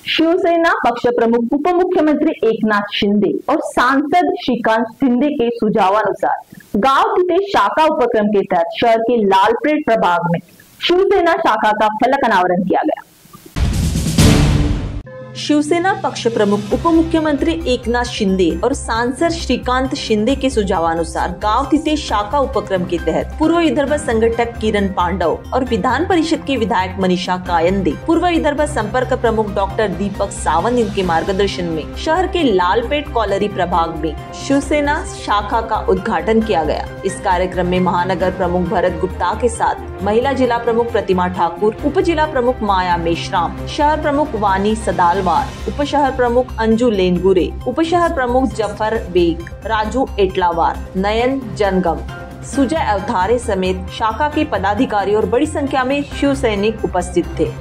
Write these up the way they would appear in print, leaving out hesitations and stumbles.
शिवसेना पक्ष प्रमुख उपमुख्यमंत्री एकनाथ शिंदे और सांसद श्रीकांत शिंदे के सुझावानुसार गांव तिथे शाखा उपक्रम के तहत शहर के लालपेट प्रभाग में शिवसेना शाखा का फलक अनावरण किया गया। शिवसेना पक्ष प्रमुख उपमुख्यमंत्री एकनाथ शिंदे और सांसद श्रीकांत शिंदे के सुझावानुसार गांव तिथे शाखा उपक्रम के तहत पूर्व विदर्भ संगठक किरण पांडव और विधान परिषद के विधायक मनीषा कायंदे, पूर्व विदर्भ संपर्क प्रमुख डॉक्टर दीपक सावंत इनके मार्गदर्शन में शहर के लालपेट कॉलोनी प्रभाग में शिवसेना शाखा का उद्घाटन किया गया। इस कार्यक्रम में महानगर प्रमुख भरत गुप्ता के साथ महिला जिला प्रमुख प्रतिमा ठाकुर, उप जिला प्रमुख माया मेश्राम, शहर प्रमुख वानी सदालवार, उप शहर प्रमुख अंजू लेनगुरे, उप शहर प्रमुख जफर बेग, राजू एटलावार, नयन जनगम, सुजय अवतारे समेत शाखा के पदाधिकारी और बड़ी संख्या में शिवसैनिक उपस्थित थे।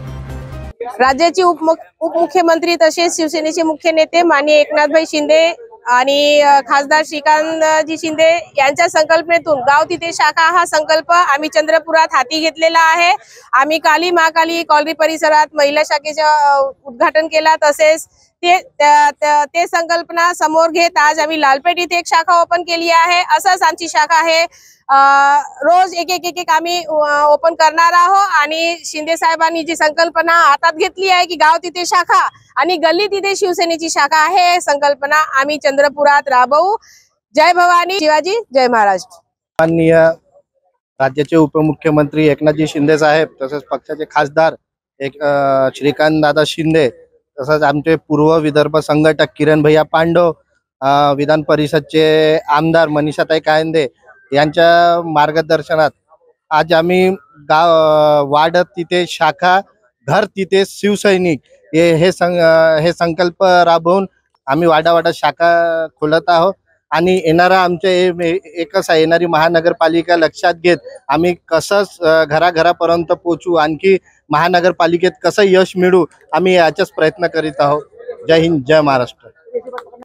राज्याचे उपमुख्यमंत्री तसेच शिवसेनेचे मुख्य नेते माननीय एकनाथभाई शिंदे आणि खासदार श्रीकांतजी शिंदे यांच्या संकल्पनेतून गाव तिथे शाखा हा संकल्प आम्ही चंद्रपुरात हाती घेतलेला आहे। आम्ही काली महाकाली कॉलनी परिसरात महिला शाखेचा उद्घाटन केला। तसेच ते संकल्पना समोर घेत आज आम्ही लालपेट इथे एक शाखा ओपन केली आहे। असंच आमची शाखा आहे रोज एक आम्ही ओपन करणार आहोत आणि शिंदे साहेबांनी जी संकल्पना हातात घेतली आहे की गाव तिथे शाखा आणि गल्ली तिथे शिवसेनेची शाखा आहे, संकल्पना आम्ही चंद्रपुरात राबवू। जय भवानी, शिवाजी, जय महाराष्ट्र। माननीय राज्याचे उपमुख्यमंत्री एकनाथजी शिंदे साहेब तसेच पक्षाचे खासदार श्रीकांत दादा शिंदे तसंच आमचे पूर्व विदर्भ संघटक किरण भैया पांडव, विधान परिषदचे आमदार मनीषाताई कायंदे यांच्या मार्गदर्शनात आज आम्ही वार्ड तिथे शाखा, घर तिथे शिवसैनिक हे संकल्प राबवून आम्ही वाडा शाखा खोलत आहोत। आणि येणारा आमचे एकच आहे, येणारी महानगरपालिका लक्षात घेत आम्ही कसं घराघरापर्यंत पोहोचू, आणखी महानगरपालिकेत कसं यश मिळू, आम्ही याचाच प्रयत्न करीत आहोत। जय हिंद, जय महाराष्ट्र।